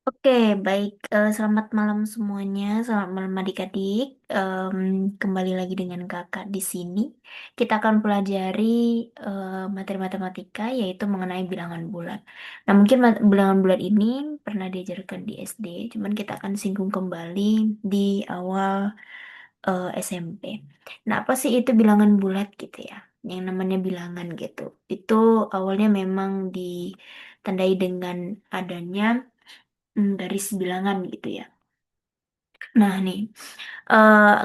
Oke, baik. Selamat malam semuanya. Selamat malam adik-adik. Kembali lagi dengan kakak di sini. Kita akan pelajari materi matematika, yaitu mengenai bilangan bulat. Nah, mungkin bilangan bulat ini pernah diajarkan di SD, cuman kita akan singgung kembali di awal SMP. Nah, apa sih itu bilangan bulat gitu ya? Yang namanya bilangan gitu. Itu awalnya memang ditandai dengan adanya garis bilangan gitu ya. Nah nih,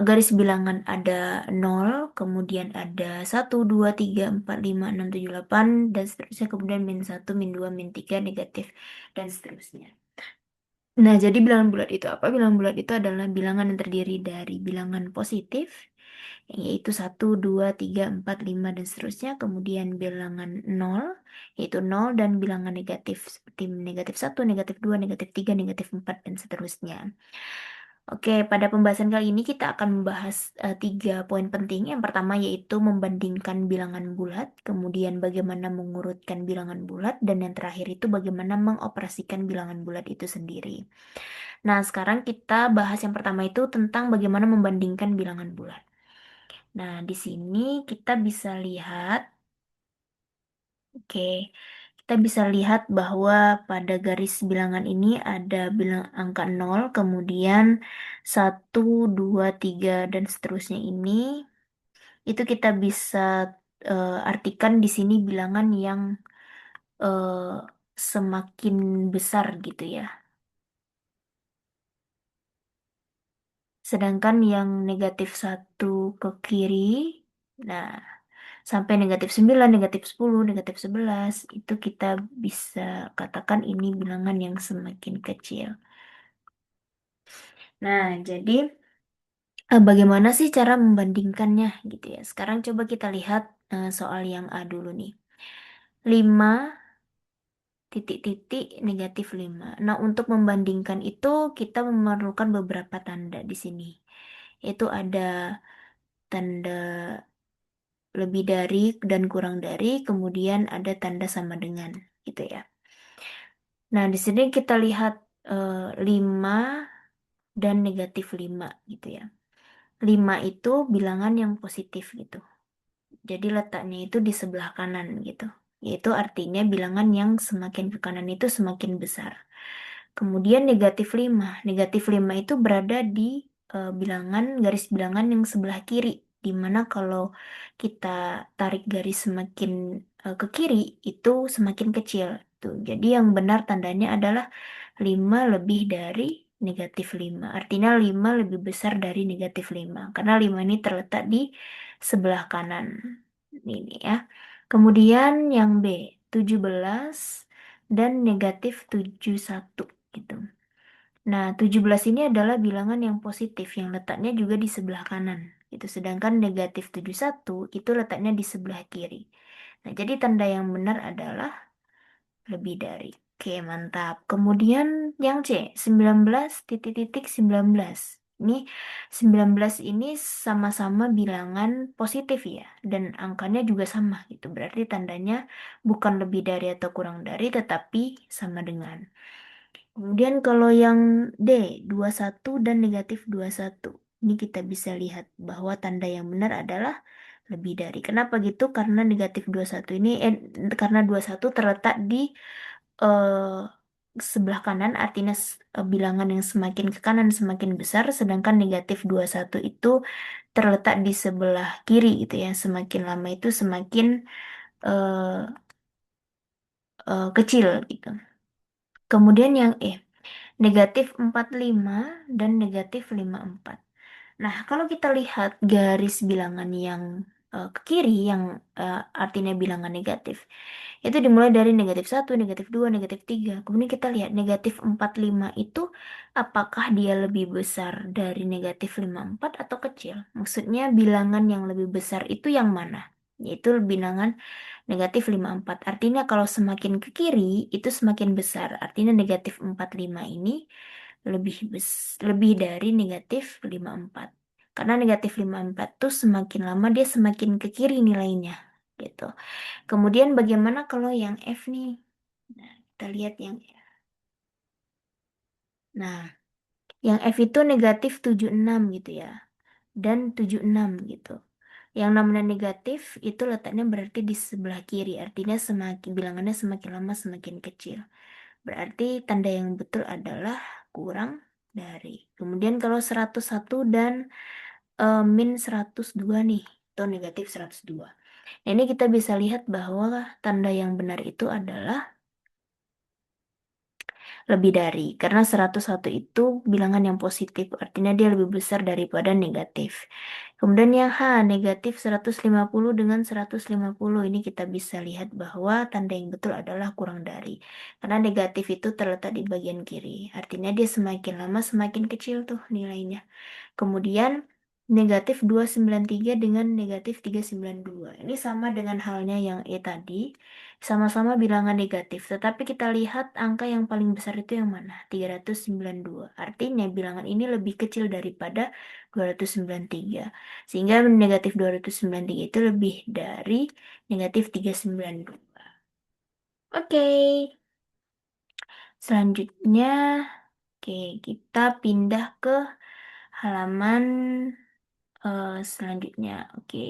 garis bilangan ada 0, kemudian ada 1, 2, 3, 4, 5, 6, 7, 8, dan seterusnya, kemudian -1, -2, -3, negatif, dan seterusnya. Nah, jadi bilangan bulat itu apa? Bilangan bulat itu adalah bilangan yang terdiri dari bilangan positif, yaitu 1, 2, 3, 4, 5, dan seterusnya. Kemudian bilangan nol, yaitu nol, dan bilangan negatif seperti -1, -2, -3, -4, dan seterusnya. Oke, pada pembahasan kali ini kita akan membahas 3 poin penting. Yang pertama yaitu membandingkan bilangan bulat, kemudian bagaimana mengurutkan bilangan bulat, dan yang terakhir itu bagaimana mengoperasikan bilangan bulat itu sendiri. Nah, sekarang kita bahas yang pertama itu tentang bagaimana membandingkan bilangan bulat. Nah, di sini kita bisa lihat, oke, kita bisa lihat bahwa pada garis bilangan ini ada bilang angka 0, kemudian 1, 2, 3, dan seterusnya ini. Itu kita bisa artikan di sini bilangan yang eh, semakin besar gitu ya. Sedangkan yang -1 ke kiri, nah sampai -9, -10, -11, itu kita bisa katakan ini bilangan yang semakin kecil. Nah, jadi bagaimana sih cara membandingkannya gitu ya. Sekarang coba kita lihat soal yang A dulu nih. 5 titik-titik -5. Nah, untuk membandingkan itu kita memerlukan beberapa tanda di sini. Itu ada tanda lebih dari dan kurang dari, kemudian ada tanda sama dengan gitu ya. Nah, di sini kita lihat 5 dan -5 gitu ya. 5 itu bilangan yang positif gitu. Jadi letaknya itu di sebelah kanan gitu. Yaitu artinya bilangan yang semakin ke kanan itu semakin besar. Kemudian -5. -5 itu berada di bilangan garis bilangan yang sebelah kiri. Di mana kalau kita tarik garis semakin ke kiri itu semakin kecil. Tuh. Jadi yang benar tandanya adalah 5 lebih dari -5. Artinya 5 lebih besar dari -5. Karena 5 ini terletak di sebelah kanan. Ini ya. Kemudian yang B, 17 dan -71 gitu. Nah, 17 ini adalah bilangan yang positif yang letaknya juga di sebelah kanan gitu. Sedangkan -71 itu letaknya di sebelah kiri. Nah, jadi tanda yang benar adalah lebih dari. Oke, mantap. Kemudian yang C, 19 titik-titik 19. Ini 19 ini sama-sama bilangan positif ya, dan angkanya juga sama gitu. Berarti tandanya bukan lebih dari atau kurang dari, tetapi sama dengan. Kemudian kalau yang D, 21 dan -21. Ini kita bisa lihat bahwa tanda yang benar adalah lebih dari. Kenapa gitu? Karena -21 ini, karena 21 terletak di eh, sebelah kanan, artinya bilangan yang semakin ke kanan semakin besar, sedangkan -21 itu terletak di sebelah kiri gitu ya. Semakin lama itu semakin eh, kecil gitu. Kemudian yang E, -45 dan -54. Nah, kalau kita lihat garis bilangan yang ke kiri, yang artinya bilangan negatif, itu dimulai dari -1, -2, -3. Kemudian kita lihat -45 itu apakah dia lebih besar dari -54 atau kecil? Maksudnya bilangan yang lebih besar itu yang mana? Yaitu bilangan -54. Artinya kalau semakin ke kiri itu semakin besar. Artinya -45 ini lebih dari -54. Karena -54 tuh semakin lama dia semakin ke kiri nilainya gitu. Kemudian bagaimana kalau yang F nih? Nah, kita lihat yang F. Nah, yang F itu negatif 76 gitu ya. Dan 76 gitu. Yang namanya negatif itu letaknya berarti di sebelah kiri. Artinya semakin bilangannya semakin lama semakin kecil. Berarti tanda yang betul adalah kurang dari. Kemudian kalau 101 dan min 102 nih. Atau negatif 102. Nah, ini kita bisa lihat bahwa tanda yang benar itu adalah lebih dari. Karena 101 itu bilangan yang positif, artinya dia lebih besar daripada negatif. Kemudian yang H, negatif 150 dengan 150. Ini kita bisa lihat bahwa tanda yang betul adalah kurang dari. Karena negatif itu terletak di bagian kiri. Artinya dia semakin lama semakin kecil tuh nilainya. Kemudian negatif 293 dengan negatif 392. Ini sama dengan halnya yang E tadi. Sama-sama bilangan negatif. Tetapi kita lihat angka yang paling besar itu yang mana? 392. Artinya bilangan ini lebih kecil daripada 293. Sehingga negatif 293 itu lebih dari negatif 392. Oke. Selanjutnya, oke, kita pindah ke halaman selanjutnya. Oke.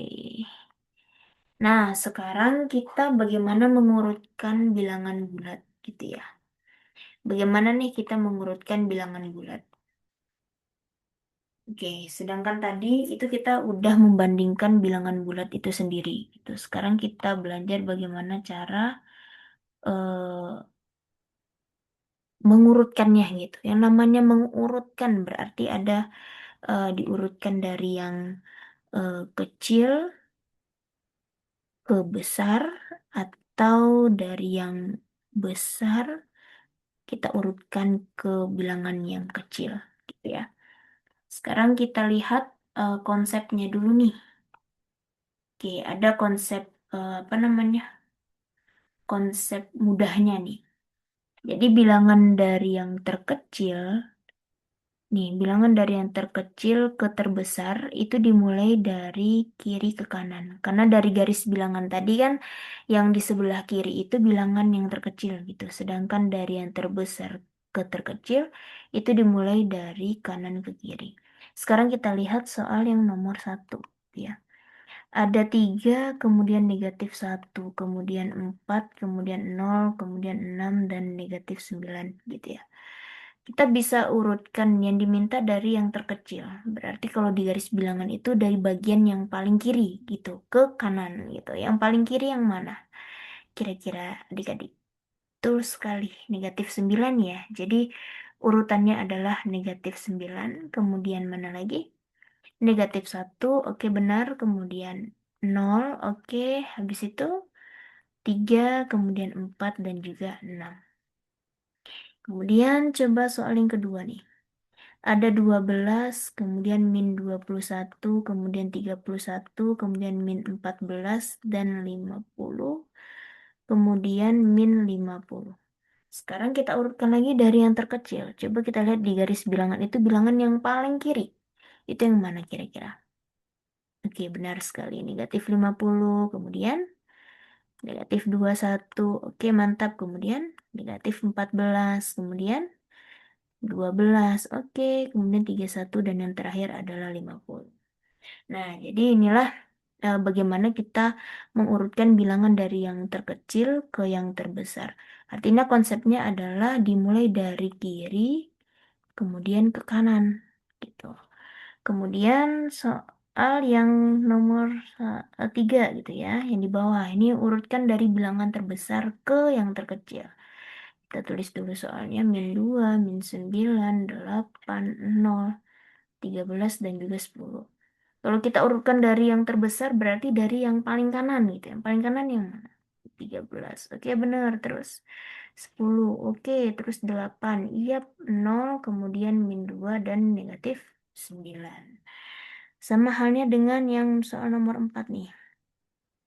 Nah, sekarang kita bagaimana mengurutkan bilangan bulat gitu ya. Bagaimana nih kita mengurutkan bilangan bulat? Oke, sedangkan tadi itu kita udah membandingkan bilangan bulat itu sendiri gitu. Sekarang kita belajar bagaimana cara eh, mengurutkannya gitu. Yang namanya mengurutkan berarti ada diurutkan dari yang kecil ke besar atau dari yang besar kita urutkan ke bilangan yang kecil gitu ya. Sekarang kita lihat konsepnya dulu nih. Oke, ada konsep apa namanya? Konsep mudahnya nih. Jadi bilangan dari yang terkecil nih, bilangan dari yang terkecil ke terbesar itu dimulai dari kiri ke kanan. Karena dari garis bilangan tadi kan yang di sebelah kiri itu bilangan yang terkecil gitu. Sedangkan dari yang terbesar ke terkecil itu dimulai dari kanan ke kiri. Sekarang kita lihat soal yang nomor satu ya. Ada tiga, kemudian negatif satu, kemudian empat, kemudian nol, kemudian enam, dan negatif sembilan gitu ya. Kita bisa urutkan yang diminta dari yang terkecil. Berarti kalau di garis bilangan itu dari bagian yang paling kiri gitu ke kanan gitu. Yang paling kiri yang mana? Kira-kira adik-adik. Betul sekali, negatif 9 ya. Jadi urutannya adalah negatif 9. Kemudian mana lagi? Negatif satu, oke benar. Kemudian nol, oke. Habis itu 3, kemudian 4 dan juga 6. Kemudian coba soal yang kedua nih. Ada 12, kemudian min 21, kemudian 31, kemudian min 14, dan 50, kemudian min 50. Sekarang kita urutkan lagi dari yang terkecil. Coba kita lihat di garis bilangan itu bilangan yang paling kiri. Itu yang mana kira-kira? Oke, benar sekali. Negatif 50, kemudian negatif 21. Oke, mantap. Kemudian negatif 14, kemudian 12. Oke, kemudian 31 dan yang terakhir adalah 50. Nah, jadi inilah bagaimana kita mengurutkan bilangan dari yang terkecil ke yang terbesar. Artinya konsepnya adalah dimulai dari kiri, kemudian ke kanan, gitu. Kemudian soal yang nomor 3 gitu ya, yang di bawah. Ini urutkan dari bilangan terbesar ke yang terkecil. Kita tulis dulu soalnya min 2, min 9, 8, 0, 13, dan juga 10. Kalau kita urutkan dari yang terbesar berarti dari yang paling kanan gitu. Yang paling kanan yang mana? 13. Oke, benar. Terus 10. Oke, terus 8. Iya, 0, kemudian min 2 dan negatif 9. Sama halnya dengan yang soal nomor 4 nih.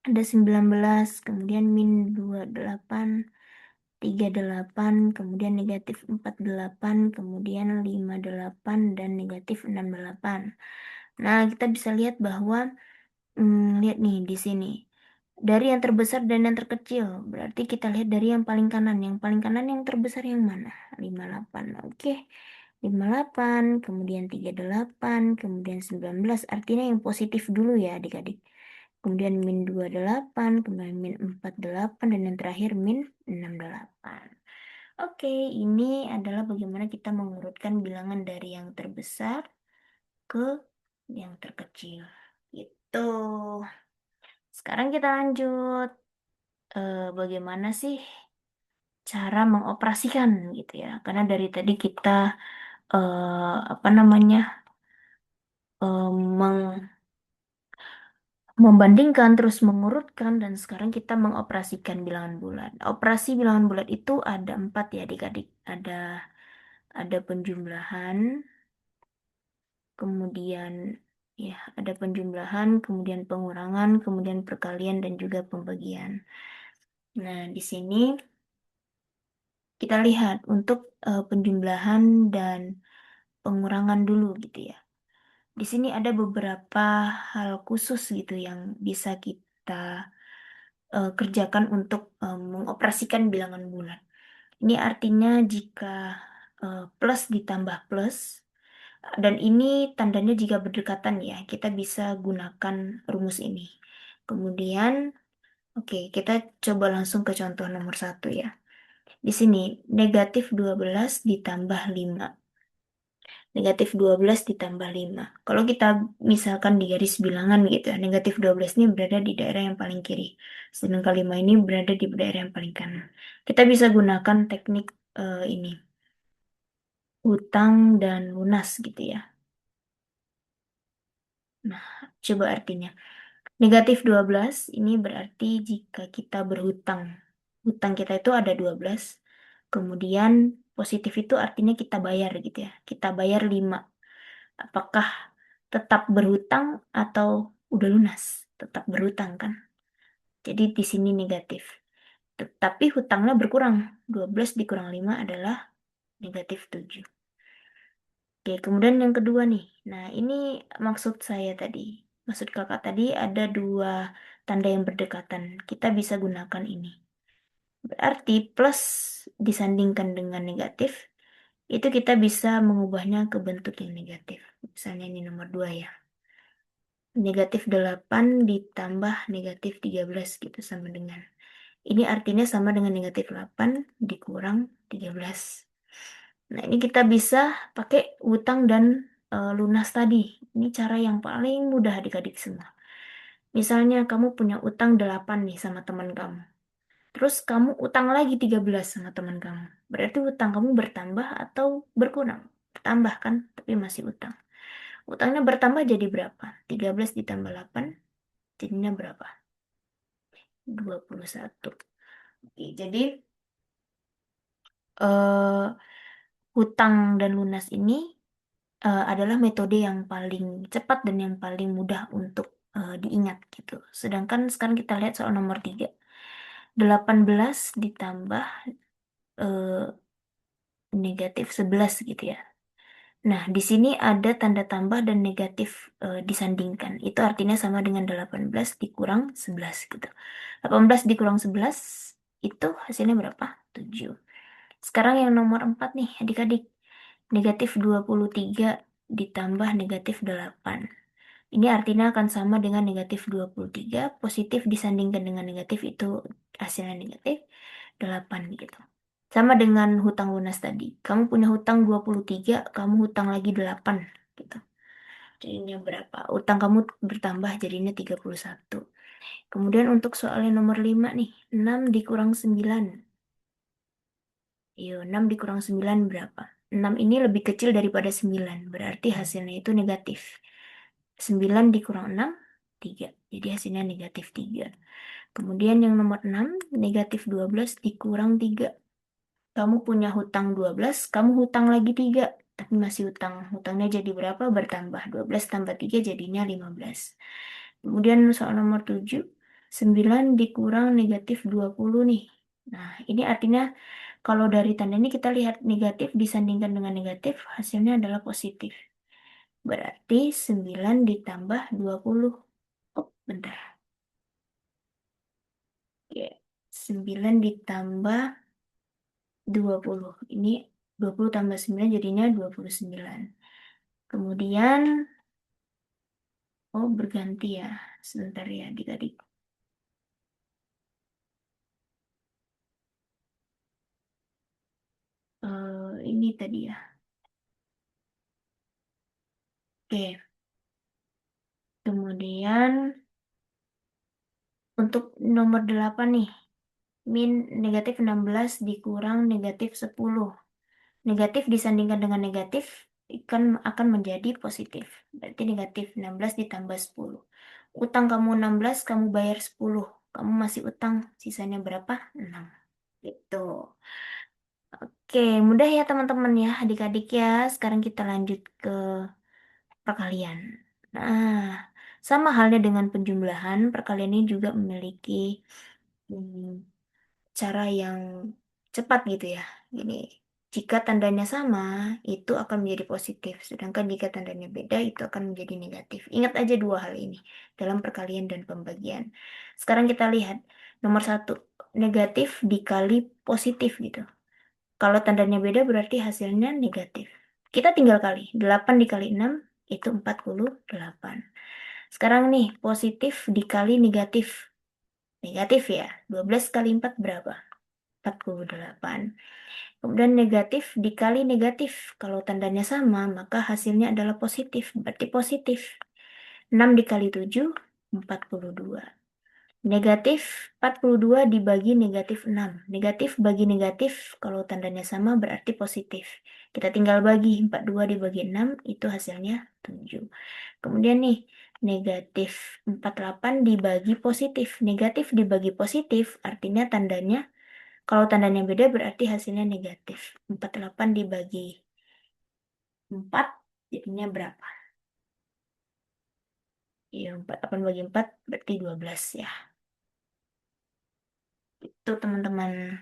Ada 19, kemudian min 28, 38, kemudian negatif 48, kemudian 58, dan negatif 68. Nah, kita bisa lihat bahwa lihat nih di sini. Dari yang terbesar dan yang terkecil. Berarti kita lihat dari yang paling kanan. Yang paling kanan yang terbesar yang mana? 58. Oke. 58, kemudian 38, kemudian 19. Artinya yang positif dulu ya adik-adik. Kemudian min 28, kemudian min 48, dan yang terakhir min 68. Oke, ini adalah bagaimana kita mengurutkan bilangan dari yang terbesar ke yang terkecil. Gitu. Sekarang kita lanjut. Bagaimana sih cara mengoperasikan gitu ya? Karena dari tadi kita apa namanya membandingkan terus mengurutkan dan sekarang kita mengoperasikan bilangan bulat. Operasi bilangan bulat itu ada empat ya adik-adik. Ada penjumlahan, kemudian ya ada penjumlahan, kemudian pengurangan, kemudian perkalian dan juga pembagian. Nah, di sini kita lihat untuk penjumlahan dan pengurangan dulu gitu ya. Di sini ada beberapa hal khusus gitu yang bisa kita kerjakan untuk mengoperasikan bilangan bulat. Ini artinya jika plus ditambah plus, dan ini tandanya jika berdekatan ya, kita bisa gunakan rumus ini. Kemudian, oke, kita coba langsung ke contoh nomor satu ya. Di sini, negatif 12 ditambah 5. Negatif 12 ditambah 5. Kalau kita misalkan di garis bilangan gitu ya, negatif 12 ini berada di daerah yang paling kiri. Sedangkan 5 ini berada di daerah yang paling kanan. Kita bisa gunakan teknik ini, utang dan lunas gitu ya. Nah, coba artinya. Negatif 12 ini berarti jika kita berhutang. Hutang kita itu ada 12. Kemudian positif itu artinya kita bayar gitu ya. Kita bayar 5. Apakah tetap berhutang atau udah lunas? Tetap berhutang kan? Jadi di sini negatif. Tetapi hutangnya berkurang. 12 dikurang 5 adalah negatif 7. Oke, kemudian yang kedua nih. Nah, ini maksud saya tadi. Maksud kakak tadi ada dua tanda yang berdekatan. Kita bisa gunakan ini. Berarti plus disandingkan dengan negatif, itu kita bisa mengubahnya ke bentuk yang negatif. Misalnya ini nomor 2 ya. Negatif 8 ditambah negatif 13 gitu sama dengan. Ini artinya sama dengan negatif 8 dikurang 13. Nah, ini kita bisa pakai utang dan lunas tadi. Ini cara yang paling mudah adik-adik semua. Misalnya kamu punya utang 8 nih sama teman kamu. Terus kamu utang lagi 13 sama teman kamu. Berarti utang kamu bertambah atau berkurang? Bertambah kan, tapi masih utang. Utangnya bertambah jadi berapa? 13 ditambah 8 jadinya berapa? 21. Oke, jadi eh, hutang dan lunas ini adalah metode yang paling cepat dan yang paling mudah untuk diingat gitu. Sedangkan sekarang kita lihat soal nomor 3. 18 ditambah eh, negatif 11 gitu ya. Nah, di sini ada tanda tambah dan negatif disandingkan. Itu artinya sama dengan 18 dikurang 11 gitu. 18 dikurang 11 itu hasilnya berapa? 7. Sekarang yang nomor 4 nih, adik-adik. Negatif 23 ditambah negatif 8. Ini artinya akan sama dengan negatif 23. Positif disandingkan dengan negatif itu hasilnya negatif 8 gitu. Sama dengan hutang lunas tadi. Kamu punya hutang 23, kamu hutang lagi 8 gitu. Jadinya berapa? Utang kamu bertambah jadinya 31. Kemudian untuk soal yang nomor 5 nih. 6 dikurang 9. Yo, 6 dikurang 9 berapa? 6 ini lebih kecil daripada 9. Berarti hasilnya itu negatif. 9 dikurang 6, 3. Jadi hasilnya negatif 3. Kemudian yang nomor 6, negatif 12 dikurang 3. Kamu punya hutang 12, kamu hutang lagi 3. Tapi masih hutang. Hutangnya jadi berapa? Bertambah. 12 tambah 3 jadinya 15. Kemudian soal nomor 7, 9 dikurang negatif 20 nih. Nah, ini artinya kalau dari tanda ini kita lihat negatif disandingkan dengan negatif, hasilnya adalah positif. Berarti 9 ditambah 20. Oh, bentar. Ya, 9 ditambah 20. Ini 20 tambah 9 jadinya 29. Kemudian, oh berganti ya. Sebentar ya adik-adik. Ini tadi ya. Oke, kemudian untuk nomor 8 nih. Min negatif 16 dikurang negatif 10. Negatif disandingkan dengan negatif akan menjadi positif. Berarti negatif 16 ditambah 10. Utang kamu 16, kamu bayar 10. Kamu masih utang, sisanya berapa? 6. Gitu. Oke, mudah ya teman-teman ya, adik-adik ya. Sekarang kita lanjut ke perkalian. Nah, sama halnya dengan penjumlahan, perkalian ini juga memiliki hmm, cara yang cepat gitu ya. Gini, jika tandanya sama, itu akan menjadi positif. Sedangkan jika tandanya beda, itu akan menjadi negatif. Ingat aja dua hal ini dalam perkalian dan pembagian. Sekarang kita lihat nomor satu, negatif dikali positif gitu. Kalau tandanya beda berarti hasilnya negatif. Kita tinggal kali. 8 dikali 6 itu 48. Sekarang nih, positif dikali negatif. Negatif ya. 12 kali 4 berapa? 48. Kemudian negatif dikali negatif. Kalau tandanya sama, maka hasilnya adalah positif. Berarti positif. 6 dikali 7, 42. Negatif 42 dibagi negatif 6. Negatif bagi negatif, kalau tandanya sama berarti positif. Kita tinggal bagi 42 dibagi 6, itu hasilnya 7. Kemudian nih, negatif 48 dibagi positif. Negatif dibagi positif, artinya tandanya, kalau tandanya beda berarti hasilnya negatif. 48 dibagi 4, jadinya berapa? Ya, 48 bagi 4 berarti 12 ya. Itu teman-teman.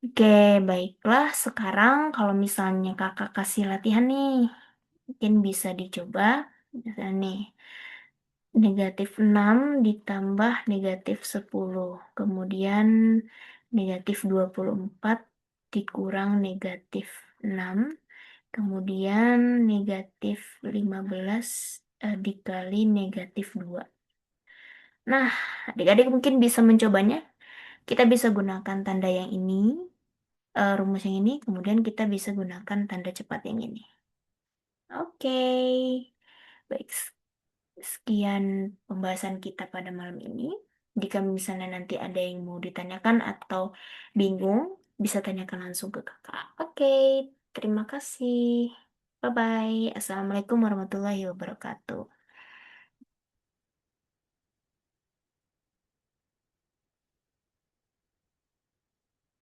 Oke, baiklah. Sekarang kalau misalnya kakak kasih latihan nih, mungkin bisa dicoba. Misalnya nih, negatif 6 ditambah negatif 10. Kemudian negatif 24 dikurang negatif 6. Kemudian negatif 15 dikali negatif 2. Nah, adik-adik mungkin bisa mencobanya. Kita bisa gunakan tanda yang ini, rumus yang ini, kemudian kita bisa gunakan tanda cepat yang ini. Oke, baik. Sekian pembahasan kita pada malam ini. Jika misalnya nanti ada yang mau ditanyakan atau bingung, bisa tanyakan langsung ke kakak. Oke, terima kasih. Bye-bye. Assalamualaikum warahmatullahi wabarakatuh.